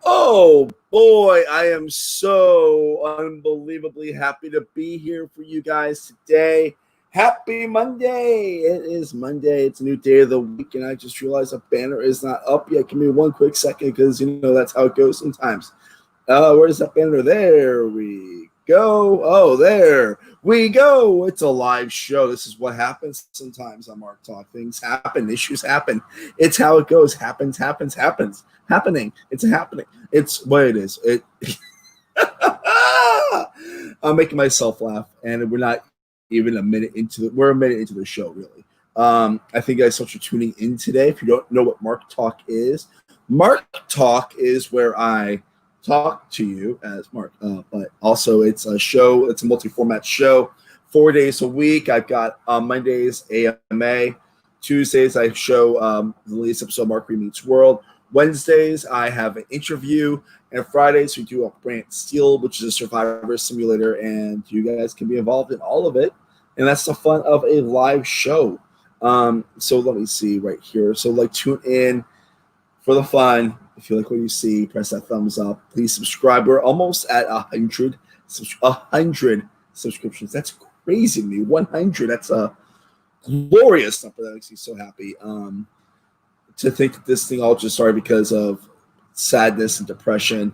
Oh boy, I am so unbelievably happy to be here for you guys today. Happy Monday! It is Monday. It's a new day of the week, and I just realized the banner is not up yet. Give me one quick second because that's how it goes sometimes. Where's that banner? There we go. Oh, there we go. It's a live show. This is what happens sometimes on MarkTalk. Things happen, issues happen. It's how it goes. Happens. Happening. It's happening. It's what it is. I'm making myself laugh, and we're not even a minute into it. We're a minute into the show, really. I think guys, so much for tuning in today. If you don't know what MarkTalk is where I talk to you as Mark, but also it's a show. It's a multi-format show, 4 days a week. I've got Mondays AMA, Tuesdays I show the latest episode of Mark Meets World. Wednesdays I have an interview, and Fridays we do a Brant Steel, which is a survivor simulator, and you guys can be involved in all of it, and that's the fun of a live show. So let me see right here. So tune in for the fun. If you like what you see, press that thumbs up. Please subscribe. We're almost at 100 subscriptions. That's crazy to me. 100. That's a glorious number. That makes me so happy. To think that this thing all just started because of sadness and depression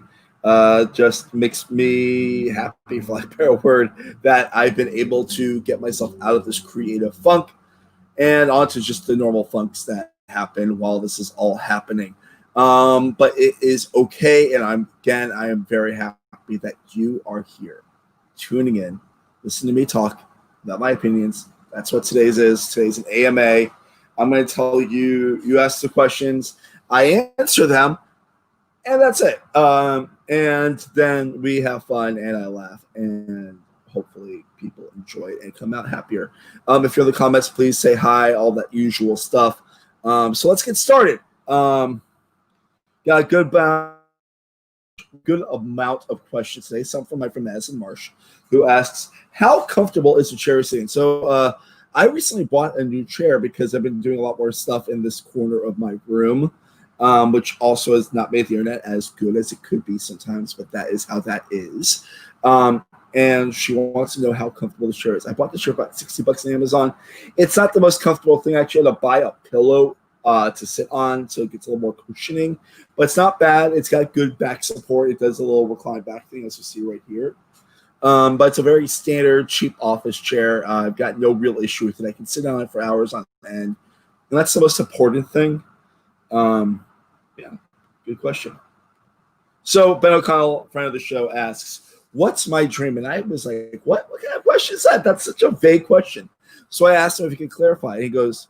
just makes me happy, for lack of a better word, that I've been able to get myself out of this creative funk and onto just the normal funks that happen while this is all happening. But it is okay, and I am very happy that you are here, tuning in, listening to me talk about my opinions. That's what today's is. Today's an AMA. I'm going to tell you, you ask the questions, I answer them, and that's it. And then we have fun, and I laugh, and hopefully people enjoy it and come out happier. If you're in the comments, please say hi, all that usual stuff. So let's get started. Got a good amount of questions today. Some from my friend Madison Marsh, who asks, how comfortable is the chair sitting? So I recently bought a new chair because I've been doing a lot more stuff in this corner of my room, which also has not made the internet as good as it could be sometimes, but that is how that is. And she wants to know how comfortable the chair is. I bought the chair about $60 on Amazon. It's not the most comfortable thing. I actually had to buy a pillow to sit on, so it gets a little more cushioning, but it's not bad. It's got good back support. It does a little recline back thing, as you see right here. But it's a very standard, cheap office chair. I've got no real issue with it. I can sit on it for hours on end, and that's the most important thing. Yeah, good question. So Ben O'Connell, friend of the show, asks, what's my dream? And I was like, what kind of question is that? That's such a vague question. So I asked him if he can clarify. And he goes,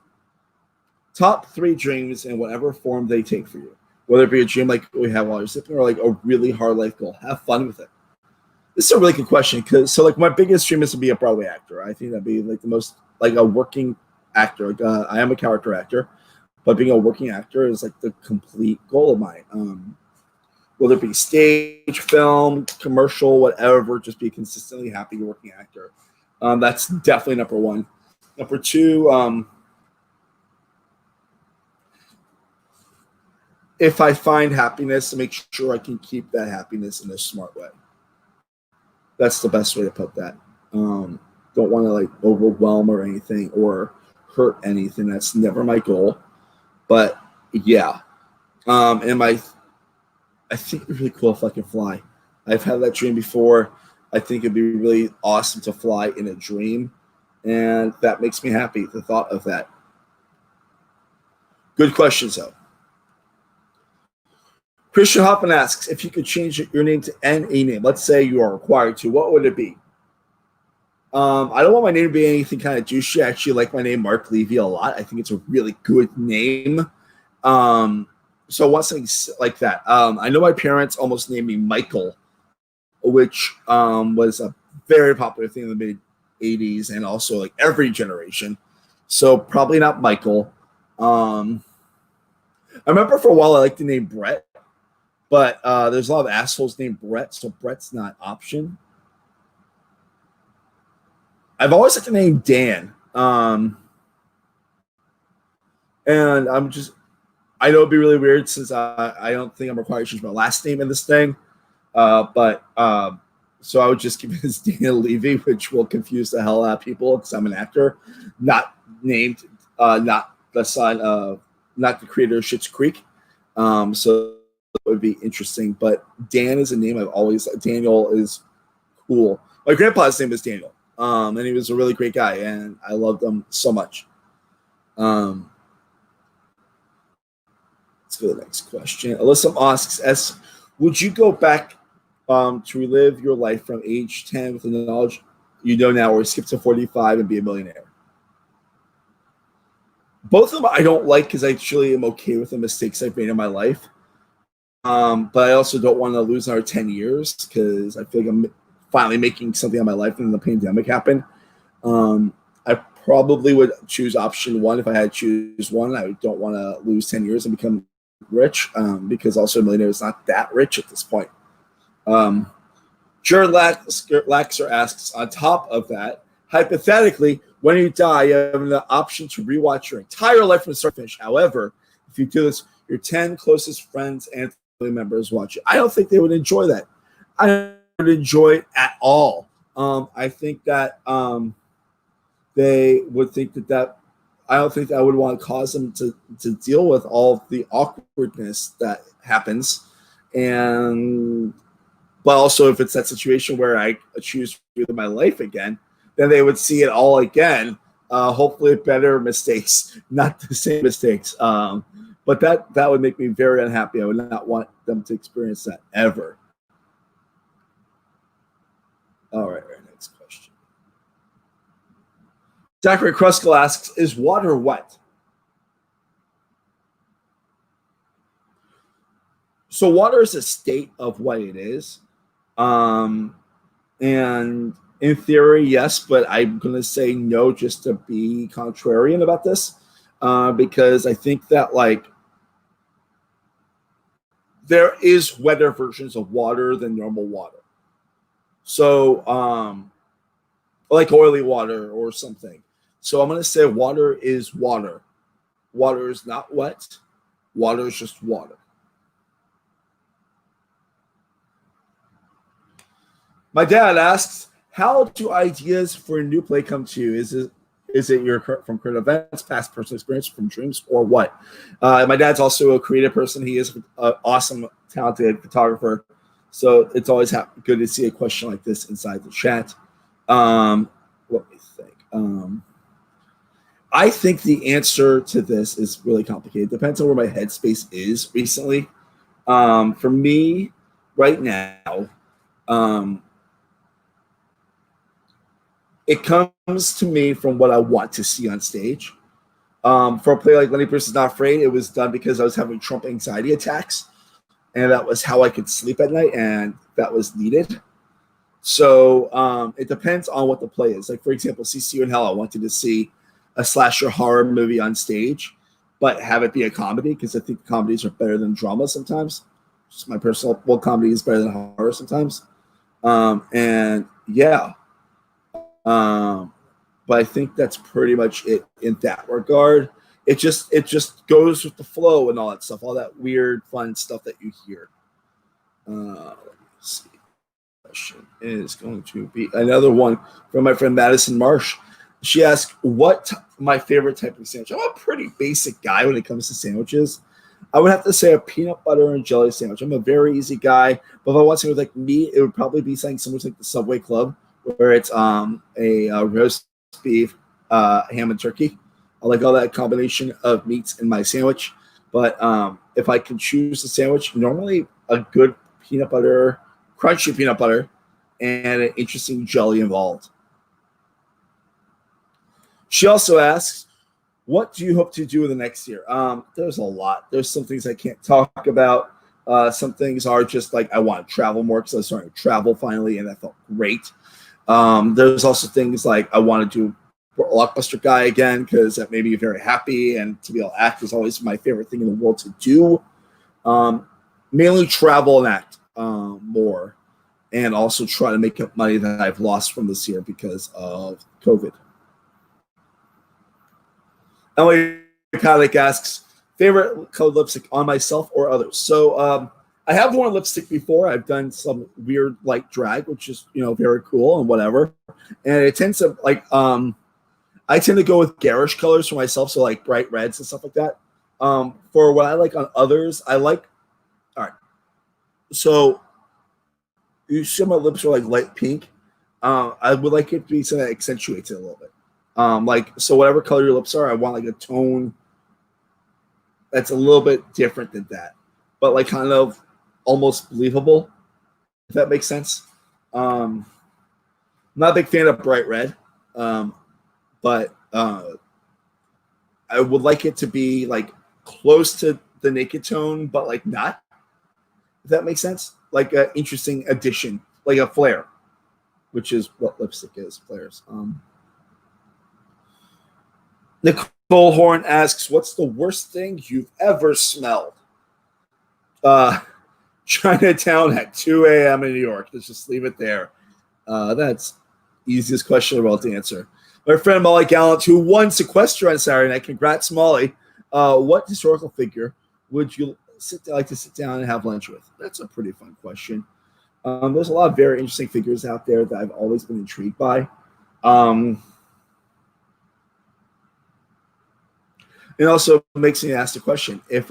top 3 dreams in whatever form they take for you, whether it be a dream like we have while you're sleeping or like a really hard life goal. Have fun with it. This is a really good question because my biggest dream is to be a Broadway actor. I think that'd be the most a working actor. I am a character actor, but being a working actor is the complete goal of mine. Whether it be stage, film, commercial, whatever, just be a consistently happy working actor. That's definitely number 1. Number 2, if I find happiness, to make sure I can keep that happiness in a smart way. That's the best way to put that. Don't want to overwhelm or anything or hurt anything. That's never my goal. But yeah, I think it'd be really cool if I can fly. I've had that dream before. I think it'd be really awesome to fly in a dream, and that makes me happy. The thought of that. Good questions, though. Christian Hoffman asks, if you could change your name to any name, let's say you are required to, what would it be? I don't want my name to be anything kind of douchey. I actually like my name, Mark Levy, a lot. I think it's a really good name. So I want something like that. I know my parents almost named me Michael, which was a very popular thing in the mid-'80s and also every generation. So probably not Michael. I remember for a while I liked the name Brett. But there's a lot of assholes named Brett, so Brett's not an option. I've always liked the name Dan. And I'm just I know it'd be really weird since I don't think I'm required to choose my last name in this thing. But so I would just give it as Daniel Levy, which will confuse the hell out of people because I'm an actor, not named, not the son of, not the creator of Schitt's Creek. So it would be interesting. But Dan is a name I've always. Daniel is cool. My grandpa's name is Daniel, and he was a really great guy, and I loved him so much. Let's go to the next question. Alyssa asks, would you go back to relive your life from age 10 with the knowledge you know now, or skip to 45 and be a millionaire? Both of them I don't like because I actually am okay with the mistakes I've made in my life. But I also don't want to lose another 10 years because I feel like I'm finally making something of my life, and then the pandemic happened. I probably would choose option one if I had to choose one. I don't want to lose 10 years and become rich because also a millionaire is not that rich at this point. Jared Laxer asks, on top of that, hypothetically, when you die, you have the option to rewatch your entire life from start to finish. However, if you do this, your 10 closest friends and family members watch it. I don't think they would enjoy that. I don't enjoy it at all. I think that they would think that I don't think that would want to cause them to deal with all the awkwardness that happens. But also if it's that situation where I choose to relive my life again, then they would see it all again. Hopefully better mistakes, not the same mistakes. But that would make me very unhappy. I would not want them to experience that ever. All right, next question. Zachary Kruskal asks, is water wet? So water is a state of what it is. And in theory, yes, but I'm going to say no just to be contrarian about this. Because I think that there is wetter versions of water than normal water. So like oily water or something. So I'm going to say water is water. Water is not wet. Water is just water. My dad asks, how do ideas for a new play come to you? Is it your from current events, past personal experience, from dreams, or what? My dad's also a creative person. He is an awesome, talented photographer. So it's always good to see a question like this inside the chat. Let me think. I think the answer to this is really complicated. It depends on where my headspace is recently. For me, right now, it comes to me from what I want to see on stage. For a play like Lenny Bruce is Not Afraid, it was done because I was having Trump anxiety attacks, and that was how I could sleep at night, and that was needed. So it depends on what the play is. Like, for example, See You in Hell, I wanted to see a slasher horror movie on stage, but have it be a comedy because I think comedies are better than drama sometimes. Just my personal, comedy is better than horror sometimes. And yeah. But I think that's pretty much it in that regard. It just goes with the flow and all that stuff, all that weird, fun stuff that you hear. Let's see. Question is going to be another one from my friend Madison Marsh. She asked, what my favorite type of sandwich? I'm a pretty basic guy when it comes to sandwiches. I would have to say a peanut butter and jelly sandwich. I'm a very easy guy, but if I want something with like meat, it would probably be something similar to like the Subway Club, where it's a roast beef, ham and turkey. I like all that combination of meats in my sandwich. But if I can choose a sandwich, normally a good peanut butter, crunchy peanut butter, and an interesting jelly involved. She also asks, what do you hope to do in the next year? There's a lot. There's some things I can't talk about. Some things are just like I want to travel more because I was starting to travel finally, and that felt great. There's also things like I want to do Blockbuster Guy again because that made me very happy, and to be able to act is always my favorite thing in the world to do. Mainly travel and act more, and also try to make up money that I've lost from this year because of COVID. Emily Kalik asks, Favorite colored lipstick on myself or others. So I have worn lipstick before. I've done some weird like drag, which is very cool and whatever. And it tends to like I tend to go with garish colors for myself, so like bright reds and stuff like that. For what I like on others, I like. All right, so you see my lips are like light pink. I would like it to be something that accentuates it a little bit. Like so, whatever color your lips are, I want like a tone that's a little bit different than that, but like kind of almost believable, if that makes sense. I'm not a big fan of bright red, but I would like it to be like close to the naked tone, but like not, if that makes sense. Like an interesting addition, like a flare, which is what lipstick is, flares. Nicole Horn asks, what's the worst thing you've ever smelled? Chinatown at 2 a.m. in New York. Let's just leave it there. That's easiest question of all to answer. My friend Molly Gallant, who won Sequester on Saturday night. Congrats, Molly. What historical figure would you like to sit down and have lunch with? That's a pretty fun question. There's a lot of very interesting figures out there that I've always been intrigued by. It also makes me ask the question if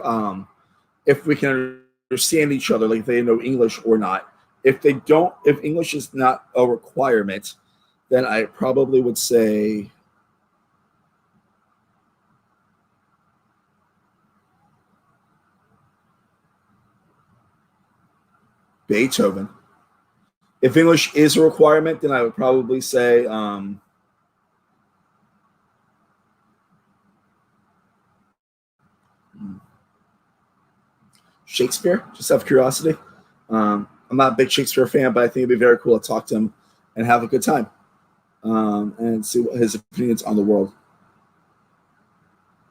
we can understand each other, like if they know English or not. If they don't, if English is not a requirement, then I probably would say Beethoven. If English is a requirement, then I would probably say Shakespeare, just out of curiosity. I'm not a big Shakespeare fan, but I think it'd be very cool to talk to him and have a good time and see what his opinions on the world.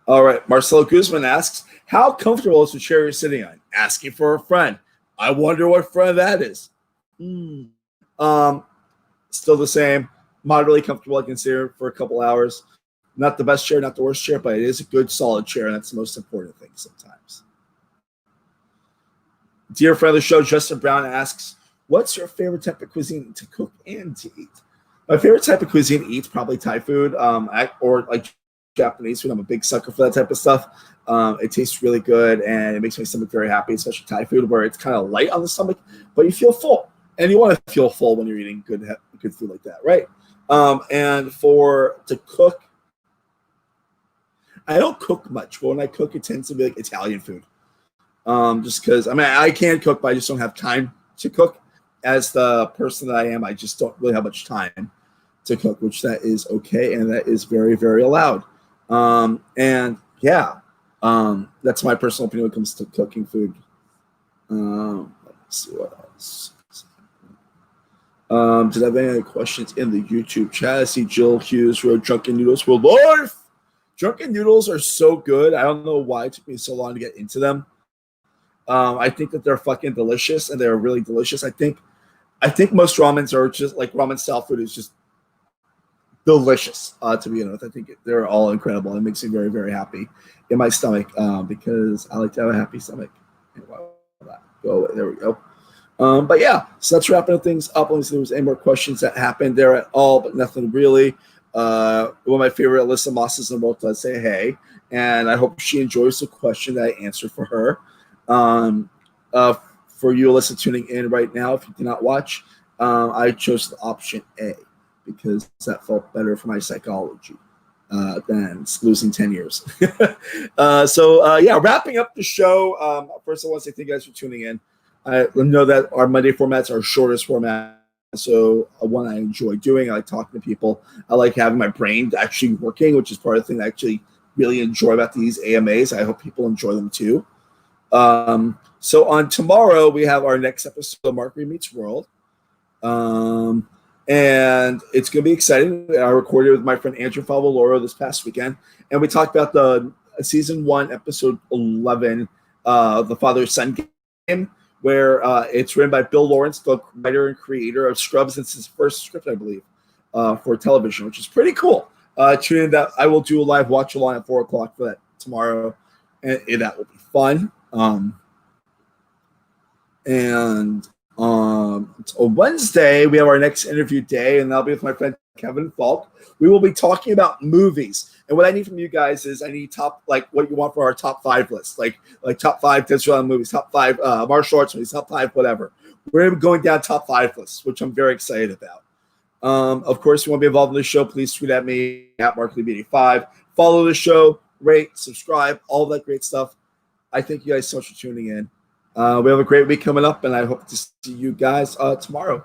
All right, Marcelo Guzman asks, how comfortable is the chair you're sitting on? Asking for a friend. I wonder what friend that is. Still the same. Moderately comfortable. I can sit here for a couple hours. Not the best chair, not the worst chair, but it is a good, solid chair, and that's the most important thing sometimes. Dear friend of the show, Justin Brown asks, what's your favorite type of cuisine to cook and to eat? My favorite type of cuisine to eat is probably Thai food or like Japanese food. I'm a big sucker for that type of stuff. It tastes really good, and it makes my stomach very happy, especially Thai food, where it's kind of light on the stomach, but you feel full. And you want to feel full when you're eating good food like that, right? And to cook, I don't cook much, but when I cook, it tends to be like Italian food. Just because, I can cook, but I just don't have time to cook. As the person that I am, I just don't really have much time to cook, which that is okay, and that is very, very allowed. And yeah, that's my personal opinion when it comes to cooking food. Let's see what else. Did I have any other questions in the YouTube chat? I see Jill Hughes wrote Drunken Noodles will life. Drunken Noodles are so good. I don't know why it took me so long to get into them. I think that they're fucking delicious, and they're really delicious. I think most ramens are just like ramen style food is just delicious to begin with. I think they're all incredible. It makes me very, very happy in my stomach because I like to have a happy stomach. Go away. There we go. But yeah, so that's wrapping things up. Let me see if there was any more questions that happened there at all, but nothing really. One of my favorite Alyssa Mosses in the world does say hey, and I hope she enjoys the question that I answered for her. For you, Alyssa, tuning in right now, if you did not watch, I chose the option A because that felt better for my psychology than losing 10 years. Wrapping up the show. First, I want to say thank you guys for tuning in. I know that our Monday formats are our shortest format, so one I enjoy doing. I like talking to people. I like having my brain actually working, which is part of the thing I actually really enjoy about these AMAs. I hope people enjoy them too. So on tomorrow, we have our next episode of Mark Meets World. And it's going to be exciting. I recorded with my friend Andrew Favaloro this past weekend, and we talked about the season 1, episode 11, the father-son game, where it's written by Bill Lawrence, the writer and creator of Scrubs. It's his first script, I believe, for television, which is pretty cool. Tune in. That I will do a live watch along at 4 o'clock for that tomorrow. and that will be fun. And on Wednesday, we have our next interview day, and that'll be with my friend Kevin Falk. We will be talking about movies. And what I need from you guys is I need what you want for our top 5 list, like top 5 digital movies, top 5 martial arts movies, top 5 whatever. We're going down top 5 lists, which I'm very excited about. Of course, if you want to be involved in the show, please tweet at me at MarkTalk85. Follow the show, rate, subscribe, all that great stuff. I thank you guys so much for tuning in. We have a great week coming up, and I hope to see you guys tomorrow.